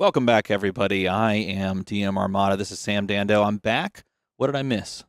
Welcome back, everybody. I am DMArmada. This is Sam Dando. I'm back. What did I miss?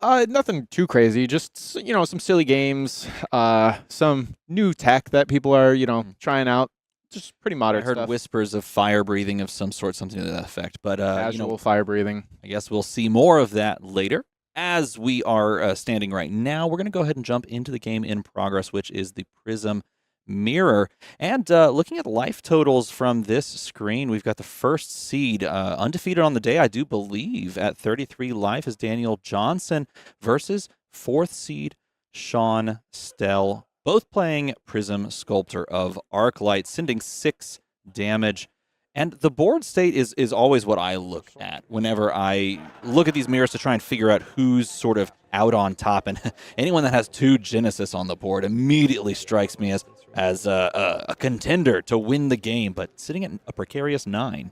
Nothing too crazy. Just some silly games. Some new tech that people are trying out. Just pretty I moderate heard stuff. whispers of fire breathing of some sort, something to that effect. But Casual fire breathing. I guess we'll see more of that later. As we are standing right now, we're going to go ahead and jump into the game in progress, which is the Prism Mirror. And looking at life totals from this screen, we've got the first seed undefeated on the day, I do believe, at 33 life is Daniel Johnson versus fourth seed Sean Stell, both playing Prism Sculptor of Arclight, sending 6 damage. And the board state is always what I look at whenever I look at these mirrors to try and figure out who's sort of out on top. And anyone that has 2 Genesis on the board immediately strikes me as a contender to win the game, but sitting at a precarious 9.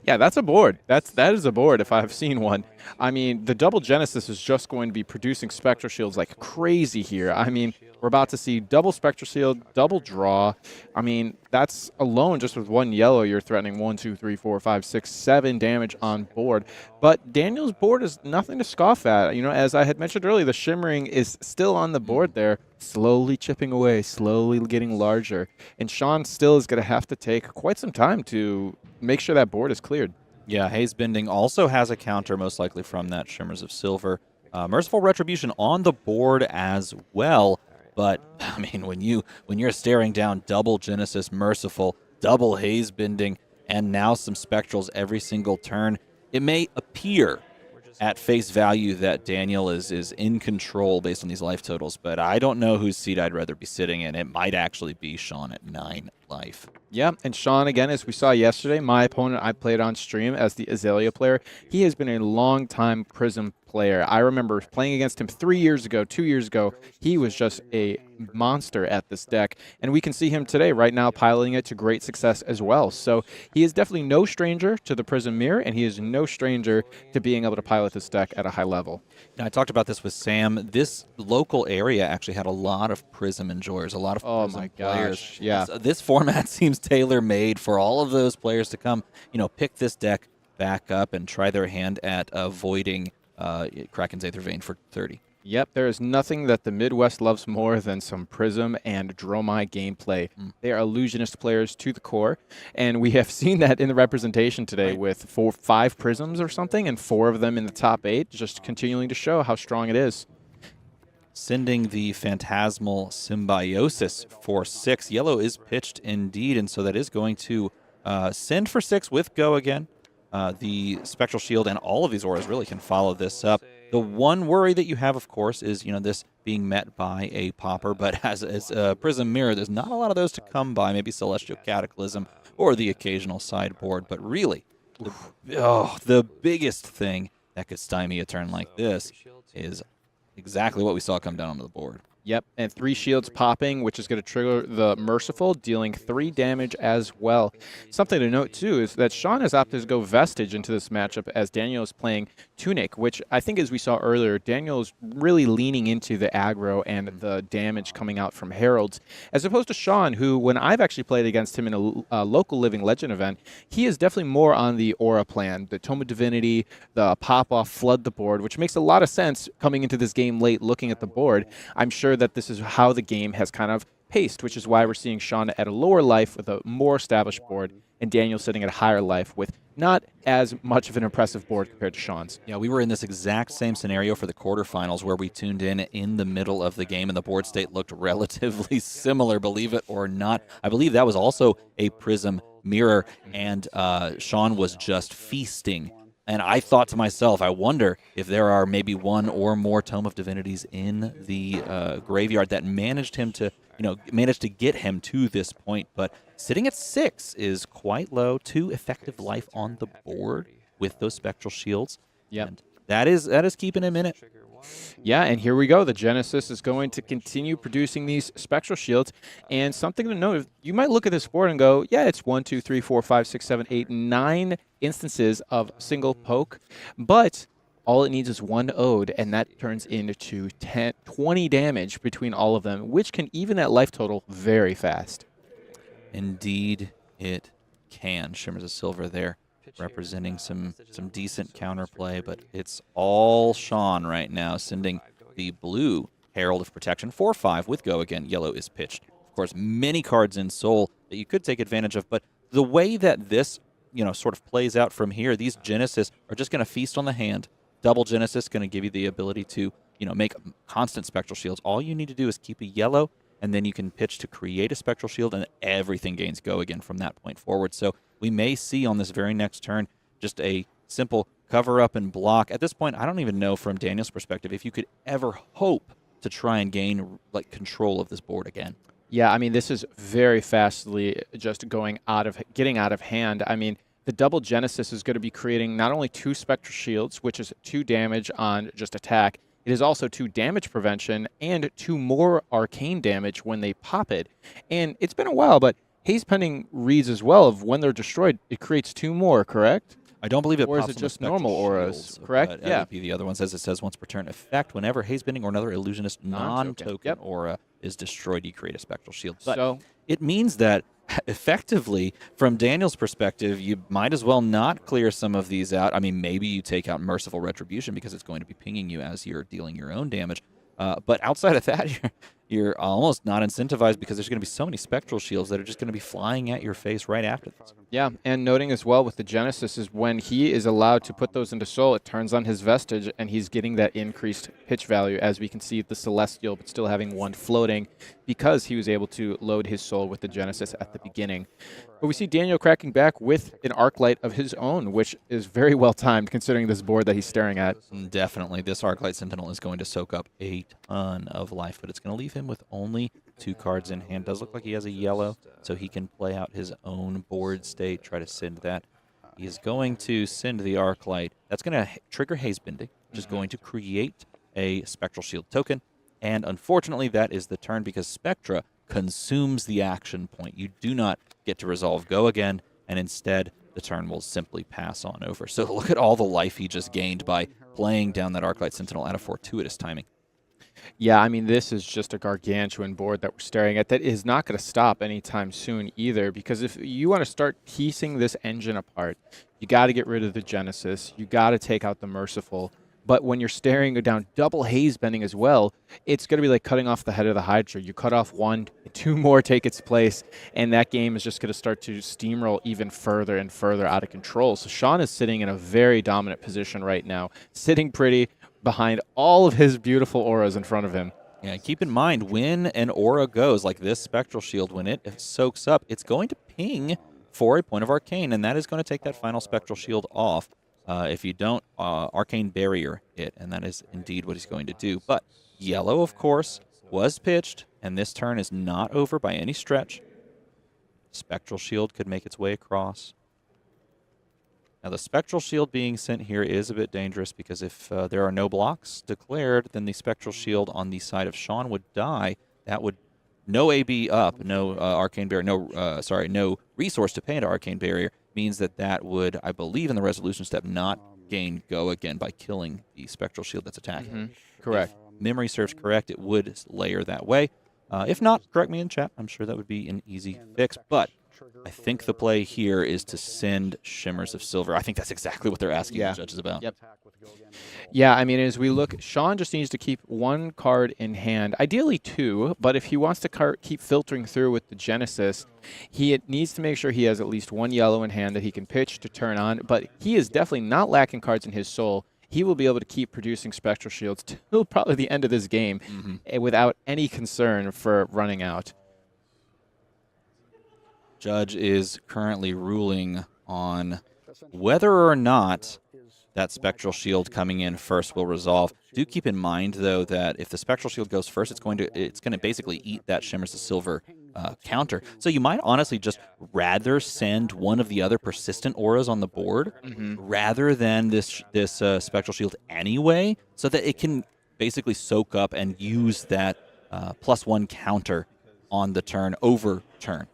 Yeah, that's a board. That is a board if I've seen one. I mean, the double Genesis is just going to be producing Spectral Shields like crazy here. I mean, we're about to see double Spectral Shield, double draw. I mean, that's alone just with 1 yellow, you're threatening 1, 2, 3, 4, 5, 6, 7 damage on board. But Daniel's board is nothing to scoff at. You know, as I had mentioned earlier, the Shimmering is still on the board there, slowly chipping away, slowly getting larger. And Sean still is going to have to take quite some time to make sure that board is cleared. Yeah, Haze Bending also has a counter, most likely from that Shimmers of Silver. Merciful Retribution on the board as well. But, I mean, when you're staring down double Genesis Merciful, double Haze Bending, and now some Spectrals every single turn, it may appear at face value that Daniel is in control based on these life totals, but I don't know whose seat I'd rather be sitting in. It might actually be Sean at 9 life. Yeah, and Sean, again, as we saw yesterday, my opponent I played on stream as the Azalea player, he has been a long-time Prism player. I remember playing against him 3 years ago, 2 years ago. He was just a monster at this deck, and we can see him today right now piloting it to great success as well. So he is definitely no stranger to the Prism Mirror, and he is no stranger to being able to pilot this deck at a high level. Now, I talked about this with Sam. This local area actually had a lot of Prism enjoyers, a lot of Prism players. Yeah. This format seems tailor-made for all of those players to come, pick this deck back up and try their hand at avoiding Kraken's Aether Vein for 30. Yep, there is nothing that the Midwest loves more than some Prism and Dromai gameplay. They are illusionist players to the core, and we have seen that in the representation today with 5 Prisms or something, and 4 of them in the top 8, just continuing to show how strong it is. Sending the Phantasmal Symbiosis for 6. Yellow is pitched indeed, and so that is going to send for 6 with Go again. The Spectral Shield and all of these auras really can follow this up. The one worry that you have, of course, is this being met by a popper, but as a Prism Mirror, there's not a lot of those to come by, maybe Celestial Cataclysm or the occasional sideboard, but really, the biggest thing that could stymie a turn like this is exactly what we saw come down onto the board. Yep, and 3 shields popping, which is going to trigger the Merciful, dealing 3 damage as well. Something to note, too, is that Sean has opted to go Vestige into this matchup as Daniel is playing Tunic, which I think, as we saw earlier, Daniel is really leaning into the aggro and the damage coming out from Heralds, as opposed to Sean, who, when I've actually played against him in a local Living Legend event, he is definitely more on the aura plan, the Tome of Divinity, the pop-off, flood the board, which makes a lot of sense coming into this game late, looking at the board. I'm sure that this is how the game has kind of paced, which is why we're seeing Sean at a lower life with a more established board and Daniel sitting at a higher life with not as much of an impressive board compared to Sean's. Yeah, we were in this exact same scenario for the quarterfinals where we tuned in the middle of the game and the board state looked relatively similar, believe it or not. I believe that was also a Prism Mirror, and Sean was just feasting. And I thought to myself, I wonder if there are maybe 1 or more Tome of Divinities in the graveyard that managed him to, managed to get him to this point. But sitting at 6 is quite low. 2 effective life on the board with those Spectral Shields. Yeah, that is keeping him in it. Yeah, and here we go. The Genesis is going to continue producing these Spectral Shields. And something to note, you might look at this board and go, yeah, it's 1, 2, 3, 4, 5, 6, 7, 8, 9 instances of single poke. But all it needs is 1 ode, and that turns into 20 damage between all of them, which can even that life total very fast. Indeed, it can. Shimmers of Silver there representing some decent counterplay, but it's all Sean right now, sending the blue Herald of Protection 4/5 with Go Again. Yellow is pitched. Of course, many cards in Soul that you could take advantage of, but the way that this, sort of plays out from here, these Genesis are just going to feast on the hand. Double Genesis going to give you the ability to, make constant Spectral Shields. All you need to do is keep a yellow, and then you can pitch to create a Spectral Shield, and everything gains Go Again from that point forward. So we may see on this very next turn just a simple cover up and block. At this point, I don't even know from Daniel's perspective if you could ever hope to try and gain control of this board again. Yeah, I mean, this is very fastly just getting out of hand. I mean, the double Genesis is going to be creating not only 2 Spectral Shields, which is 2 damage on just attack, it is also 2 damage prevention and 2 more arcane damage when they pop it. And it's been a while, but Haze Pending reads as well of when they're destroyed, it creates 2 more, correct? I don't believe it or pops is it on the just Spectral normal auras, Shields, correct? But Yeah. LVP, the other one says it says once per turn effect, whenever Haze Bending or another illusionist non-token Yep. aura is destroyed, you create a Spectral Shield. But So it means that effectively, from Daniel's perspective, you might as well not clear some of these out. I mean, maybe you take out Merciful Retribution because it's going to be pinging you as you're dealing your own damage. But outside of that, you're almost not incentivized because there's going to be so many Spectral Shields that are just going to be flying at your face right after this. yeah, and noting as well with the Genesis is when he is allowed to put those into Soul, it turns on his Vestige, and he's getting that increased pitch value, as we can see the Celestial, but still having 1 floating because he was able to load his Soul with the Genesis at the beginning. But we see Daniel cracking back with an Arclight of his own, which is very well timed considering this board that he's staring at. Definitely, this Arclight Sentinel is going to soak up a ton of life, but it's going to leave him with only 2 cards in hand. Does look like he has a yellow, so he can play out his own board state, try to send that. He is going to send the Arclight. That's going to trigger Haze Bending, which is going to create a Spectral Shield token. And unfortunately, that is the turn because Spectra consumes the action point. You do not get to resolve Go Again, and instead the turn will simply pass on over. So look at all the life he just gained by playing down that Arclight Sentinel out of fortuitous timing. Yeah, I mean, this is just a gargantuan board that we're staring at that is not going to stop anytime soon either, because if you want to start piecing this engine apart, you got to get rid of the Genesis, you got to take out the Merciful, but when you're staring down double Haze Bending as well, it's going to be like cutting off the head of the Hydra. You cut off 1, 2 more take its place, and that game is just going to start to steamroll even further and further out of control. So Sean is sitting in a very dominant position right now, sitting pretty behind all of his beautiful auras in front of him. Yeah, keep in mind, when an aura goes, like this Spectral Shield, when it soaks up, it's going to ping for a point of Arcane, and that is going to take that final Spectral Shield off. If you don't, Arcane Barrier it, and that is indeed what he's going to do. But yellow, of course, was pitched, and this turn is not over by any stretch. Spectral Shield could make its way across. Now, the Spectral Shield being sent here is a bit dangerous because if there are no blocks declared, then the Spectral Shield on the side of Sean would die. That would no AB up, no Arcane Barrier, no resource to pay into Arcane Barrier means that would, I believe, in the resolution step, not gain Go Again by killing the Spectral Shield that's attacking. Correct. If memory serves correct, it would layer that way. If not, correct me in chat. I'm sure that would be an easy fix, but I think the play here is to send Shimmers of Silver. I think that's exactly what they're asking the judges about. Yep. Yeah, I mean, as we look, Sean just needs to keep 1 card in hand, ideally 2, but if he wants to keep filtering through with the Genesis, he needs to make sure he has at least 1 yellow in hand that he can pitch to turn on, but he is definitely not lacking cards in his Soul. He will be able to keep producing Spectral Shields till probably the end of this game without any concern for running out. Judge is currently ruling on whether or not that Spectral Shield coming in first will resolve. Do keep in mind, though, that if the Spectral Shield goes first, it's going to basically eat that Shimmers of Silver counter. So you might honestly just rather send one of the other persistent auras on the board rather than this Spectral Shield anyway, so that it can basically soak up and use that +1 counter on the turn over turn.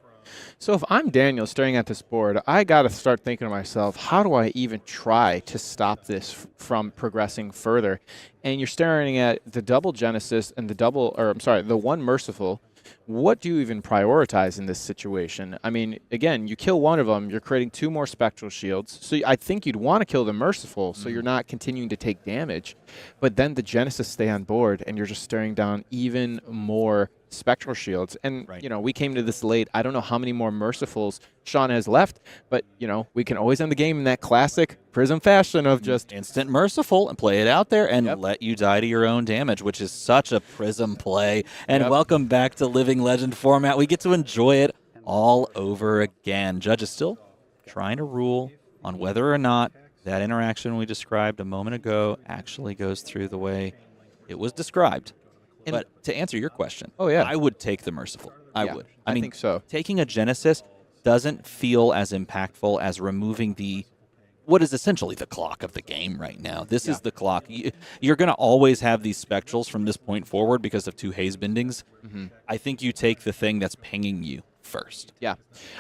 So if I'm Daniel staring at this board, I got to start thinking to myself, how do I even try to stop this from progressing further? And you're staring at the double Genesis and the 1 Merciful. what do you even prioritize in this situation? I mean, again, you kill one of them, you're creating 2 more spectral shields. So I think you'd want to kill the Merciful so you're not continuing to take damage. But then the Genesis stay on board, and you're just staring down even more spectral shields. And, Right. you know, we came to this late. I don't know how many more Mercifuls Sean has left, but, you know, we can always end the game in that classic Prism fashion of just instant merciful and play it out there and Yep. let you die to your own damage, which is such a Prism play. And Yep. welcome back to Living Legend format. We get to enjoy it all over again. Judge is still trying to rule on whether or not that interaction we described a moment ago actually goes through the way it was described. And- But to answer your question, Oh, yeah. I would take the merciful. I Yeah, would. I mean, think so. taking a Genesis doesn't feel as impactful as removing what is essentially the clock of the game right now. This is the clock. You're going to always have these spectrals from this point forward because of 2 haze bendings. I think you take the thing that's pinging you first. Yeah.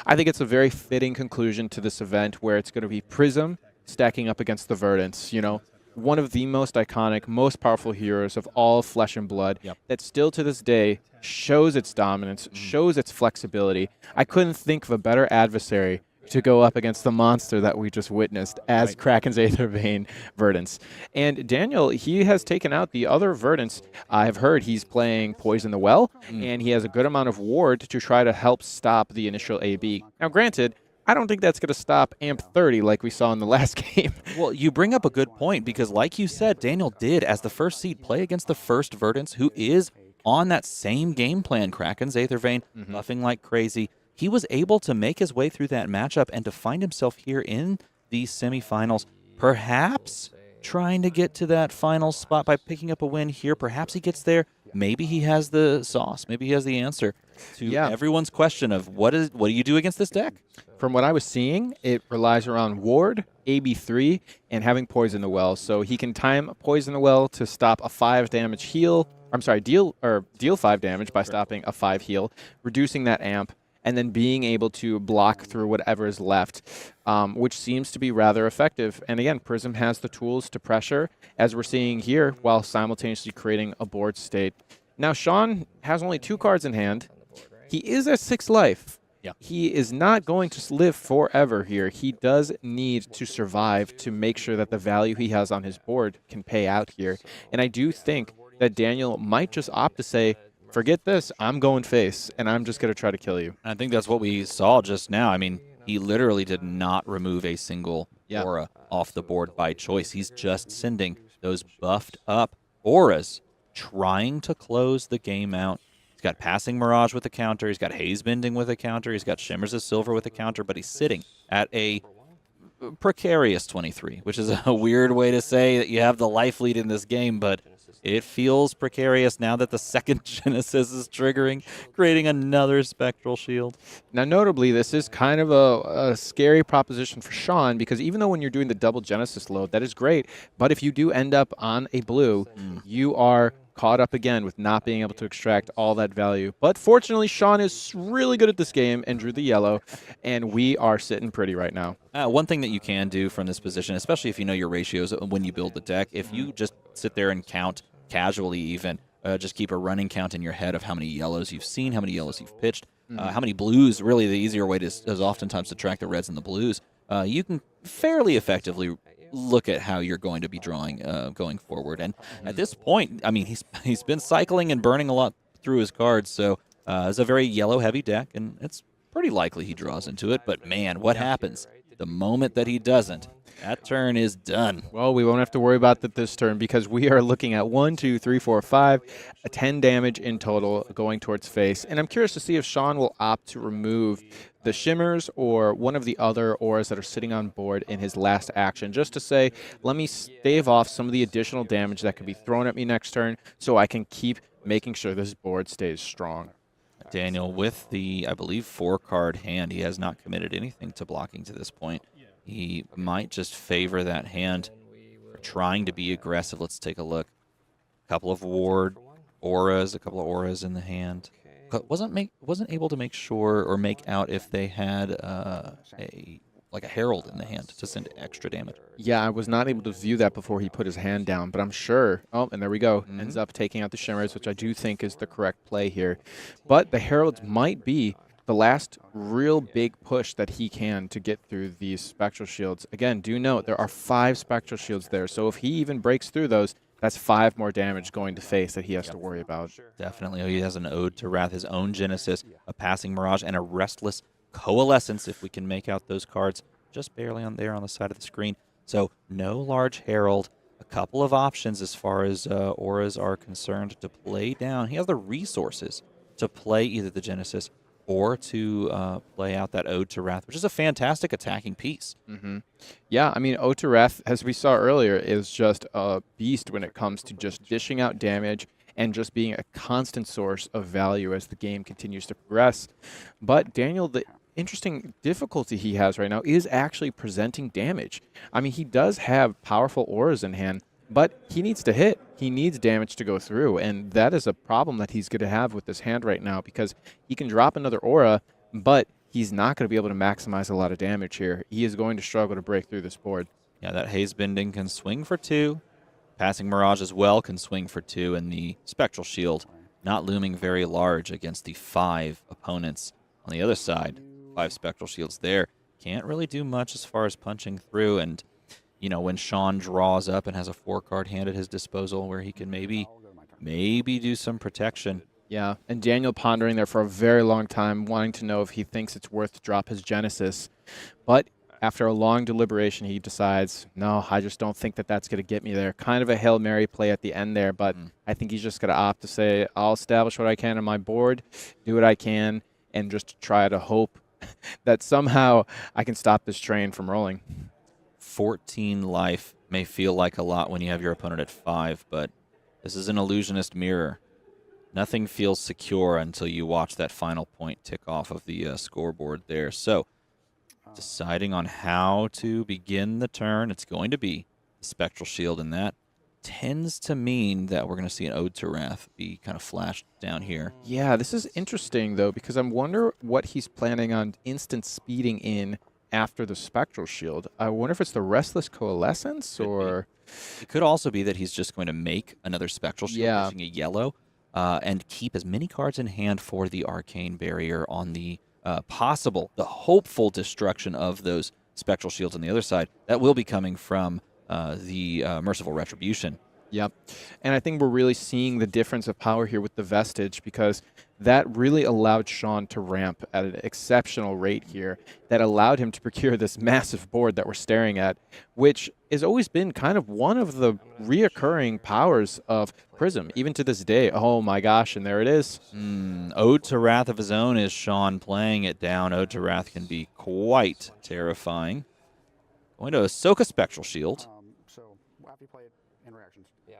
I think it's a very fitting conclusion to this event where it's going to be Prism stacking up against the Verdants, you know, one of the most iconic, most powerful heroes of all Flesh and Blood that still to this day shows its dominance, shows its flexibility. I couldn't think of a better adversary to go up against the monster that we just witnessed as Kraken's Aether Vein Verdants. And Daniel, he has taken out the other Verdants. I've heard he's playing Poison the Well, and he has a good amount of ward to try to help stop the initial AB. Now, granted, I don't think that's going to stop AMP 30 like we saw in the last game. Well, you bring up a good point because, like you said, Daniel did, as the first seed, play against the first Verdants, who is on that same game plan, Kraken's Aether Vein, buffing like crazy. He was able to make his way through that matchup and to find himself here in these semifinals, perhaps trying to get to that final spot by picking up a win here. Perhaps he gets there. Maybe he has the sauce. Maybe he has the answer to everyone's question of what do you do against this deck? From what I was seeing, it relies around ward, AB3, and having Poison the Well. So he can time Poison the Well to stop a 5 damage heal. I'm sorry, deal 5 damage by stopping a 5 heal, reducing that amp, and then being able to block through whatever is left, which seems to be rather effective. And again, Prism has the tools to pressure, as we're seeing here, while simultaneously creating a board state. Now, Sean has only 2 cards in hand. He is at 6 life. Yeah. He is not going to live forever here. He does need to survive to make sure that the value he has on his board can pay out here. And I do think that Daniel might just opt to say, forget this, I'm going face, and I'm just going to try to kill you. I think that's what we saw just now. I mean, he literally did not remove a single aura off the board by choice. He's just sending those buffed up auras, trying to close the game out. He's got Passing Mirage with a counter. He's got Haze Bending with a counter. He's got Shimmers of Silver with a counter, but he's sitting at a precarious 23, which is a weird way to say that you have the life lead in this game, but it feels precarious now that the second Genesis is triggering, creating another Spectral Shield. Now, notably, this is kind of a scary proposition for Sean, because even though when you're doing the double Genesis load, that is great, but if you do end up on a blue, you are caught up again with not being able to extract all that value. But fortunately, Sean is really good at this game and drew the yellow, and we are sitting pretty right now. One thing that you can do from this position, especially if you know your ratios when you build the deck, if you just sit there and count casually even, just keep a running count in your head of how many yellows you've seen, how many yellows you've pitched, how many blues. Really, the easier way is oftentimes to track the reds and the blues. You can fairly effectively look at how you're going to be drawing going forward. And at this point, I mean, he's been cycling and burning a lot through his cards, so it's a very yellow-heavy deck, and it's pretty likely he draws into it. But, man, what happens the moment that he doesn't? That turn is done. Well, we won't have to worry about that this turn, because we are looking at 1, 2, 3, 4, 5, 10 damage in total going towards face. And I'm curious to see if Sean will opt to remove the Shimmers or one of the other auras that are sitting on board in his last action, just to say, let me stave off some of the additional damage that could be thrown at me next turn so I can keep making sure this board stays strong. Daniel, with the, I believe, 4-card hand, he has not committed anything to blocking to this point. He might just favor that hand, trying to be aggressive. Let's take a look. A couple of auras in the hand. Wasn't able to make sure or make out if they had a like a herald in the hand to send extra damage. Yeah, I was not able to view that before he put his hand down, but I'm sure. Oh, and there we go. Ends up taking out the Shimmers, which I do think is the correct play here. But the Heralds might be the last real big push that he can to get through these Spectral Shields. Again, do note there are 5 Spectral Shields there, so if he even breaks through those, that's 5 more damage going to face that he has to worry about. Definitely. He has an Ode to Wrath, his own Genesis, a Passing Mirage, and a Restless Coalescence, if we can make out those cards just barely on there on the side of the screen. So no large Herald, a couple of options as far as auras are concerned to play down. He has the resources to play either the Genesis or to play out that Ode to Wrath, which is a fantastic attacking piece. Yeah, I mean, Ode to Wrath, as we saw earlier, is just a beast when it comes to just dishing out damage and just being a constant source of value as the game continues to progress. But Daniel, the interesting difficulty he has right now is actually presenting damage. I mean, he does have powerful auras in hand, but he needs to hit. He needs damage to go through, and that is a problem that he's going to have with this hand right now because he can drop another aura, but he's not going to be able to maximize a lot of damage here. He is going to struggle to break through this board. Yeah, that Haze Bending can swing for 2. Passing Mirage as well can swing for 2, and the Spectral Shield not looming very large against the 5 opponents on the other side. 5 Spectral Shields there. Can't really do much as far as punching through, and you know, when Sean draws up and has a 4-card hand at his disposal where he can maybe do some protection. Yeah, and Daniel pondering there for a very long time, wanting to know if he thinks it's worth to drop his Genesis. But after a long deliberation, he decides, no, I just don't think that that's going to get me there. Kind of a Hail Mary play at the end there, but I think he's just going to opt to say, I'll establish what I can on my board, do what I can, and just try to hope that somehow I can stop this train from rolling. 14 life may feel like a lot when you have your opponent at 5, but this is an illusionist mirror. Nothing feels secure until you watch that final point tick off of the scoreboard there. So, deciding on how to begin the turn, it's going to be the Spectral Shield, and that tends to mean that we're going to see an Ode to Wrath be kind of flashed down here. Yeah, this is interesting, though, because I wonder what he's planning on instant speeding in after the Spectral Shield. I wonder if it's the Restless Coalescence, or... It could also be that he's just going to make another Spectral Shield using a yellow and keep as many cards in hand for the Arcane Barrier on the the hopeful destruction of those Spectral Shields on the other side. That will be coming from the Merciful Retribution. Yep. And I think we're really seeing the difference of power here with the Vestige, because that really allowed Sean to ramp at an exceptional rate here. That allowed him to procure this massive board that we're staring at, which has always been kind of one of the reoccurring powers of Prism, even to this day. Oh my gosh, and there it is. Ode to Wrath of his own is Sean playing it down. Ode to Wrath can be quite terrifying. Going to Ahsoka Spectral Shield. So after you play it, interactions. Yeah.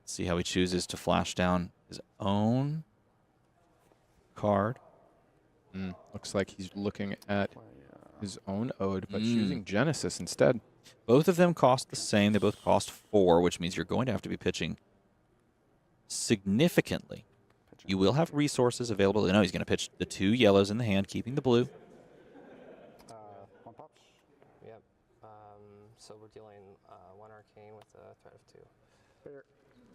See how he chooses to flash down his own card. Looks like he's looking at his own Ode, but choosing Genesis instead. Both of them cost the same. They both cost 4, which means you're going to have to be pitching significantly. You will have resources available. No, he's going to pitch the 2 yellows in the hand, keeping the blue. 1 pops. Yep. So we're dealing 1 arcane with a threat of 2.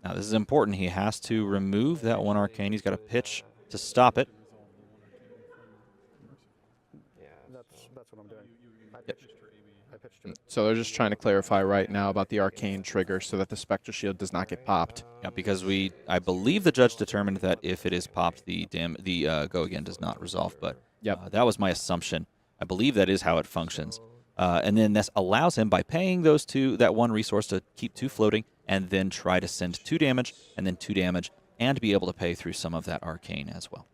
Now, this is important. He has to remove that 1 arcane. He's got to pitch to stop it. Yeah. That's what I'm doing. I pitched it. So they're just trying to clarify right now about the Arcane trigger so that the Spectral Shield does not get popped. Yeah, because I believe the judge determined that if it is popped, the go again does not resolve. But that was my assumption. I believe that is how it functions. And then this allows him, by paying that 1 resource, to keep 2 floating, and then try to send 2 damage, and then 2 damage, and be able to pay through some of that arcane as well.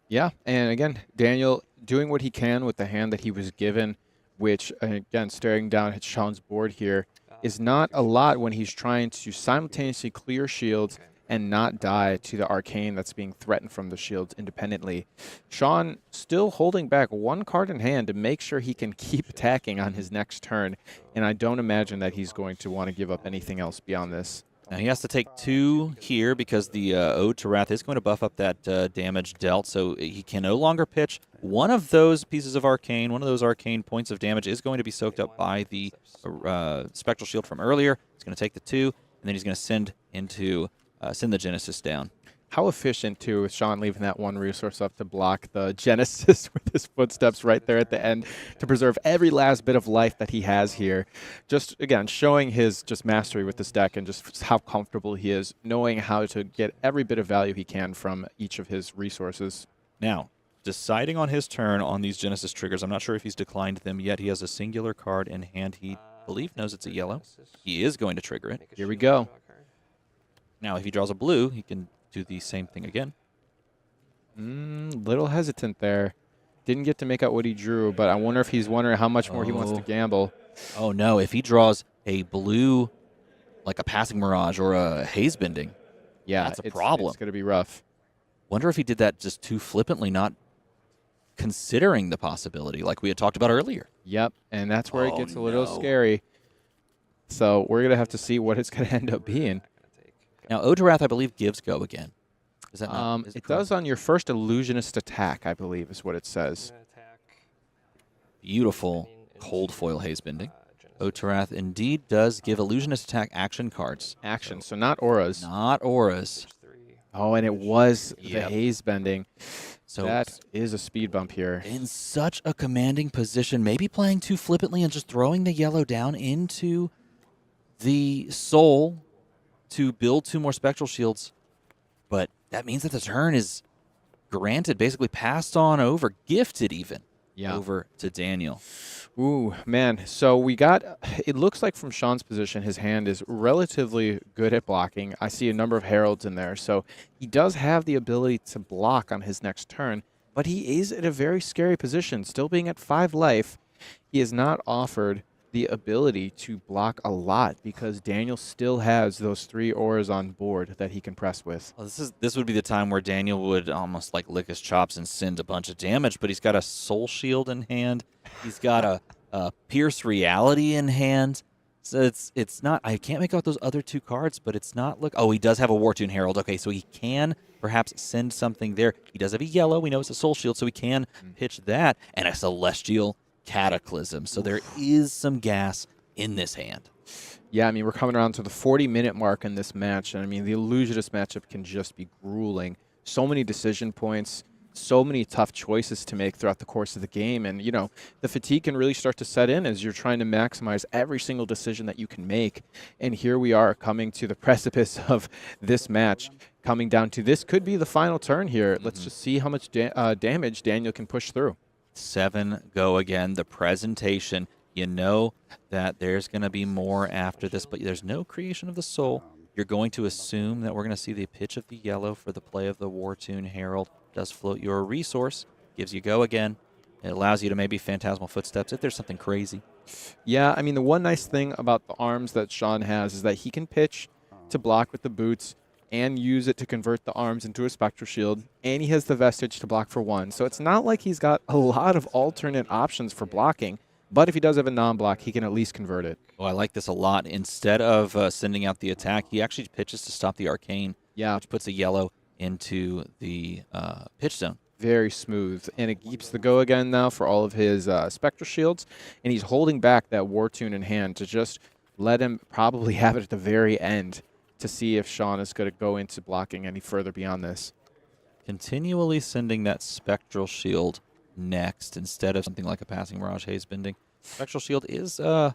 Yeah, and again, Daniel doing what he can with the hand that he was given, which, again, staring down at Sean's board here, is not a lot when he's trying to simultaneously clear shields and not die to the arcane that's being threatened from the shields independently. Sean still holding back 1 card in hand to make sure he can keep attacking on his next turn, and I don't imagine that he's going to want to give up anything else beyond this. Now he has to take 2 here because the Ode to Wrath is going to buff up that damage dealt, so he can no longer pitch. One of those pieces of Arcane, one of those Arcane points of damage is going to be soaked up by the Spectral Shield from earlier. He's going to take the 2, and then he's going to send the Genesis down. How efficient, too, with Sean leaving that one resource up to block the Genesis with his footsteps right there at the end to preserve every last bit of life that he has here. Just, again, showing his just mastery with this deck and just how comfortable he is, knowing how to get every bit of value he can from each of his resources. Now, deciding on his turn on these Genesis triggers, I'm not sure if he's declined them yet. He has a singular card in hand. He, believe, knows it's a yellow. He is going to trigger it. Here we go. Now, if he draws a blue, he can do the same thing again. Little hesitant there. Didn't get to make out what he drew, but I wonder if he's wondering how much more he wants to gamble. Oh, no. If he draws a blue, like a Passing Mirage or a Haze Bending, yeah, that's a problem. It's going to be rough. Wonder if he did that just too flippantly, not considering the possibility like we had talked about earlier. Yep, and that's where it gets a little scary. So we're going to have to see what it's going to end up being. Now, Ode to Wrath, I believe, gives go again. Is that not? It does on your first Illusionist attack, I believe, is what it says. Beautiful cold foil Haze Bending. Ode to Wrath indeed does give Illusionist attack action cards. Action, so not auras. Not auras. Oh, and it was the Haze Bending. So that is a speed bump here. In such a commanding position, maybe playing too flippantly and just throwing the yellow down into the soul to build 2 more Spectral Shields. But that means that the turn is granted, basically passed on over, gifted even, over to Daniel. Ooh, man. So we got, it looks like from Sean's position, his hand is relatively good at blocking. I see a number of Heralds in there. So he does have the ability to block on his next turn, but he is in a very scary position. Still being at 5 life, he is not offered the ability to block a lot because Daniel still has those 3 auras on board that he can press with. Well, this would be the time where Daniel would almost like lick his chops and send a bunch of damage, but he's got a Soul Shield in hand. He's got a Pierce Reality in hand. So it's not, I can't make out those other 2 cards, but it's not, look, oh, he does have a Wartune Herald. Okay, so he can perhaps send something there. He does have a yellow. We know it's a Soul Shield, so he can pitch that. And a Celestial Cataclysm. So there is some gas in this hand. Yeah, I mean, we're coming around to the 40-minute mark in this match. And I mean, the Illusionist matchup can just be grueling. So many decision points, so many tough choices to make throughout the course of the game. And, you know, the fatigue can really start to set in as you're trying to maximize every single decision that you can make. And here we are coming to the precipice of this match, coming down to this could be the final turn here. Let's just see how much damage Daniel can push through. 7 go again. The presentation, you know that there's going to be more after this, but there's no creation of the soul. You're going to assume that we're going to see the pitch of the yellow for the play of the Wartune Herald. Does float your resource, gives you go again. It allows you to maybe Phantasmal Footsteps if there's something crazy. Yeah, I mean, the one nice thing about the arms that Sean has is that he can pitch to block with the boots and use it to convert the arms into a Spectral Shield, and he has the Vestige to block for 1. So it's not like he's got a lot of alternate options for blocking, but if he does have a non-block, he can at least convert it. Oh, I like this a lot. Instead of sending out the attack, he actually pitches to stop the Arcane, which puts a yellow into the pitch zone. Very smooth, and it keeps the go again now for all of his Spectral Shields, and he's holding back that Wartune in hand to just let him probably have it at the very end to see if Sean is going to go into blocking any further beyond this. Continually sending that Spectral Shield next instead of something like a Passing Mirage Haze Bending. Spectral Shield is it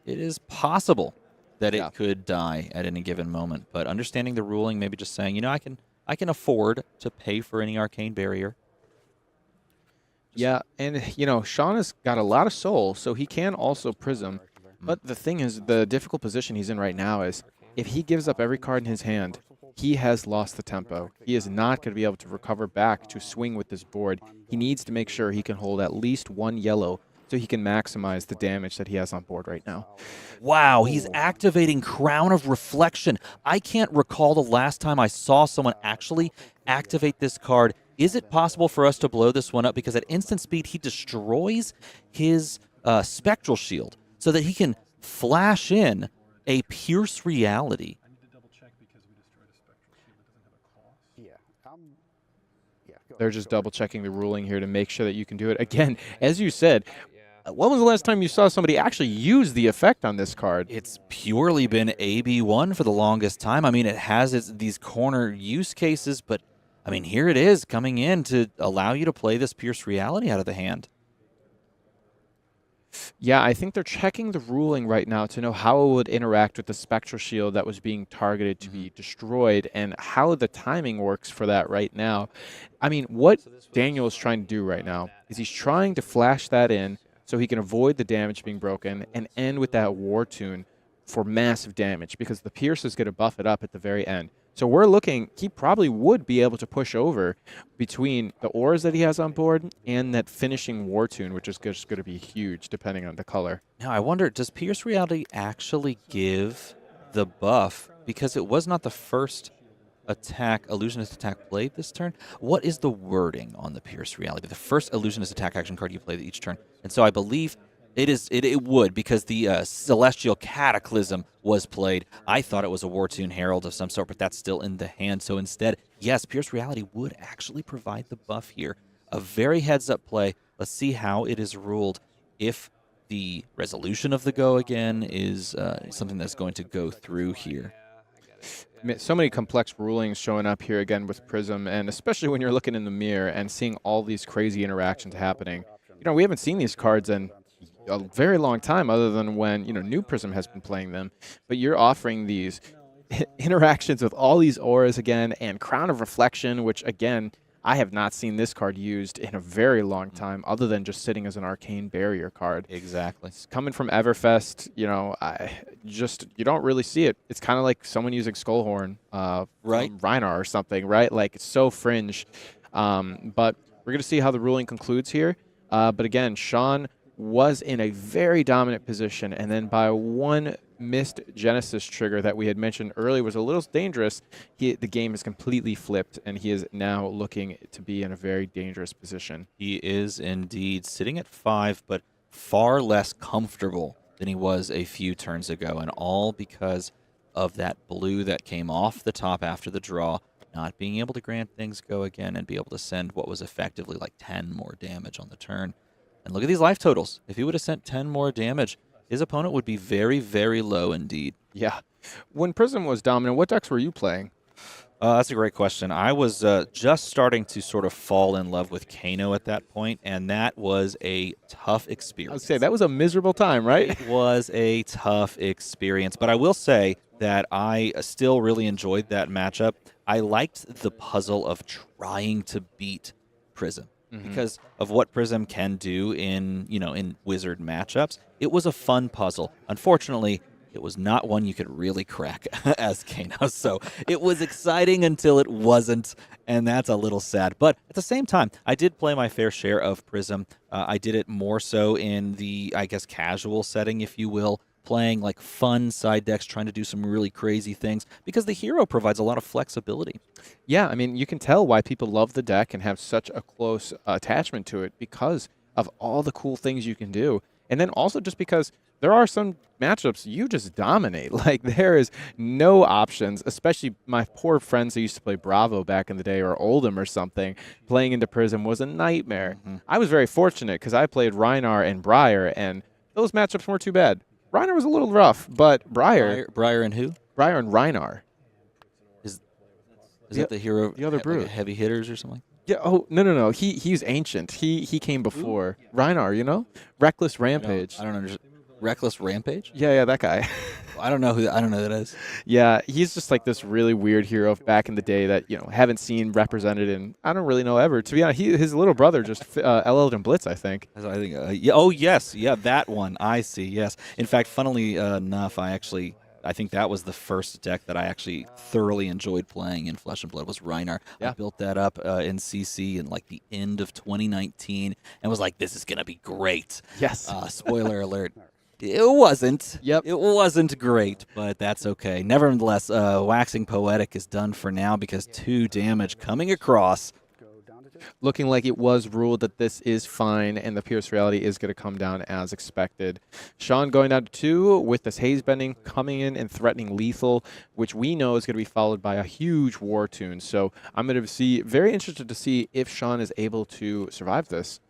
is possible that it could die at any given moment, but understanding the ruling, maybe just saying, you know, I can afford to pay for any Arcane Barrier. Yeah, and, you know, Sean has got a lot of soul, so he can also Prism. But the thing is, the difficult position he's in right now is if he gives up every card in his hand, he has lost the tempo. He is not going to be able to recover back to swing with this board. He needs to make sure he can hold at least 1 yellow so he can maximize the damage that he has on board right now. Wow, he's activating Crown of Reflection. I can't recall the last time I saw someone actually activate this card. Is it possible for us to blow this one up? Because at instant speed, he destroys his Spectral Shield so that he can flash in a Pierce Reality They're just double-checking the ruling here to make sure that you can do it. Again, as you said, when was the last time you saw somebody actually use the effect on this card? It's purely been AB1 for the longest time. I mean, it has these corner use cases, but, I mean, here it is coming in to allow you to play this Pierce Reality out of the hand. Yeah, I think they're checking the ruling right now to know how it would interact with the Spectral Shield that was being targeted to be destroyed and how the timing works for that right now. I mean, what Daniel is trying to do right now is he's trying to flash that in so he can avoid the damage being broken and end with that War Tune for massive damage because the Pierce is going to buff it up at the very end. So we're looking, he probably would be able to push over between the auras that he has on board and that finishing War Tune, which is just going to be huge depending on the color. Now, I wonder, does Pierce Reality actually give the buff? Because it was not the first illusionist attack played this turn. What is the wording on the Pierce Reality? The first illusionist attack action card you play each turn. And so I believe it would, because the Celestial Cataclysm was played. I thought it was a War Tune Herald of some sort, but that's still in the hand. So instead, yes, Pierce Reality would actually provide the buff here. A very heads-up play. Let's see how it is ruled. If the resolution of the go again is something that's going to go through here. So many complex rulings showing up here again with Prism, and especially when you're looking in the mirror and seeing all these crazy interactions happening. You know, we haven't seen these cards in a very long time other than when, you know, New Prism has been playing them. But you're offering these interactions with all these auras again and Crown of Reflection, which, again, I have not seen this card used in a very long time other than just sitting as an Arcane Barrier card. Exactly. It's coming from Everfest, you know, you don't really see it. It's kind of like someone using Skullhorn right? from Rhinar or something, right? Like, it's so fringe. But we're going to see how the ruling concludes here. But again, Sean was in a very dominant position, and then by one missed Genesis trigger that we had mentioned earlier was a little dangerous, the game is completely flipped, and he is now looking to be in a very dangerous position. He is indeed sitting at 5, but far less comfortable than he was a few turns ago, and all because of that blue that came off the top after the draw, not being able to grant things go again and be able to send what was effectively like 10 more damage on the turn. And look at these life totals. If he would have sent 10 more damage, his opponent would be very, very low indeed. Yeah. When Prism was dominant, what decks were you playing? That's a great question. I was just starting to sort of fall in love with Kano at that point, and that was a tough experience. I would say that was a miserable time, right? It was a tough experience, but I will say that I still really enjoyed that matchup. I liked the puzzle of trying to beat Prism. Because of what Prism can do in Wizard matchups. It was a fun puzzle. Unfortunately, it was not one you could really crack as Kano. So it was exciting until it wasn't, and that's a little sad. But at the same time, I did play my fair share of Prism. I did it more so in the, I guess, casual setting, if you will, playing like fun side decks, trying to do some really crazy things, because the hero provides a lot of flexibility. Yeah, I mean, you can tell why people love the deck and have such a close attachment to it because of all the cool things you can do. And then also just because there are some matchups you just dominate. Like, there is no options, especially my poor friends who used to play Bravo back in the day or Oldham or something. Playing into Prism was a nightmare. I was very fortunate because I played Rhinar and Briar, and those matchups weren't too bad. Rhinar was a little rough, but Briar and who? Briar and Rhinar. Is that the hero? The other brew. Like heavy hitters or something? Yeah. Oh no. He's ancient. He came before Rhinar. You know, Reckless Rampage. I don't understand. Reckless Rampage? Yeah, that guy. I don't know who that is. Yeah, he's just like this really weird hero back in the day that, you know, haven't seen represented in, I don't really know ever. To be honest, his little brother just LL'd in Blitz, I think. I think. Oh yes, yeah, that one. I see. Yes. In fact, funnily enough, I think that was the first deck that I actually thoroughly enjoyed playing in Flesh and Blood was Rhinar. Yeah. I built that up in CC in like the end of 2019 and was like, this is gonna be great. Yes. Spoiler alert. It wasn't. Yep. It wasn't great, but that's okay. Nevertheless, Waxing Poetic is done for now because 2 damage coming across. Looking like it was ruled that this is fine and the Pierce reality is going to come down as expected. Sean going down to 2 with this haze bending coming in and threatening lethal, which we know is going to be followed by a huge war tune. So I'm going to see, very interested to see if Sean is able to survive this.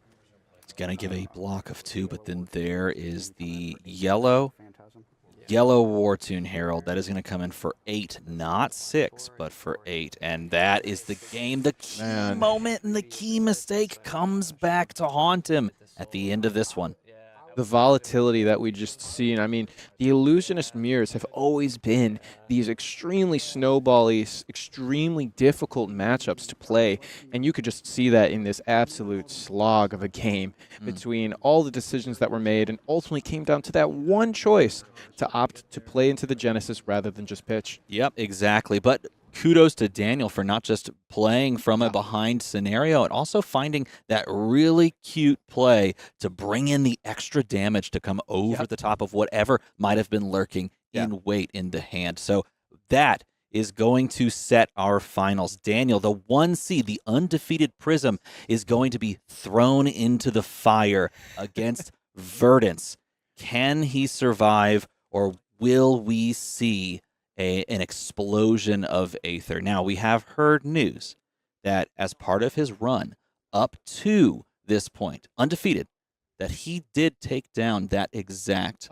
It's going to give a block of 2, but then there is the yellow War Tune Herald. That is going to come in for 8, not 6, but for 8. And that is the game. The key moment and the key mistake comes back to haunt him at the end of this one. The volatility that we just seen. I mean, the illusionist mirrors have always been these extremely snowbally, extremely difficult matchups to play, and you could just see that in this absolute slog of a game between all the decisions that were made, and ultimately came down to that one choice to opt to play into the Genesis rather than just pitch. Yep, exactly. But kudos to Daniel for not just playing from a behind scenario and also finding that really cute play to bring in the extra damage to come over the top of whatever might have been lurking in wait in the hand. So that is going to set our finals. Daniel, the 1 seed, the undefeated Prism, is going to be thrown into the fire against Verdance. Can he survive, or will we see an explosion of Aether? Now, we have heard news that as part of his run up to this point, undefeated, that he did take down that exact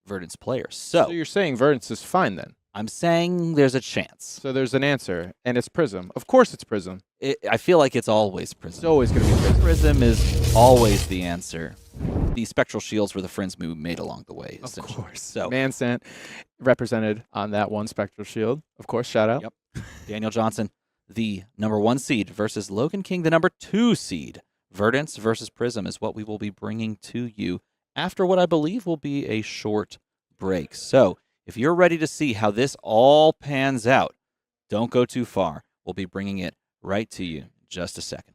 Verdance player. So you're saying Verdance is fine then? I'm saying there's a chance. So there's an answer, and it's Prism. Of course it's Prism. I feel like it's always Prism. It's always going to be Prism. Prism is always the answer. The spectral shields were the friends we made along the way, Of course. So Mansant represented on that one spectral shield. Of course, shout out. Yep. Daniel Johnson, the number 1 seed versus Logan King, the number 2 seed. Verdance versus Prism is what we will be bringing to you after what I believe will be a short break. So if you're ready to see how this all pans out, don't go too far. We'll be bringing it right to you in just a second.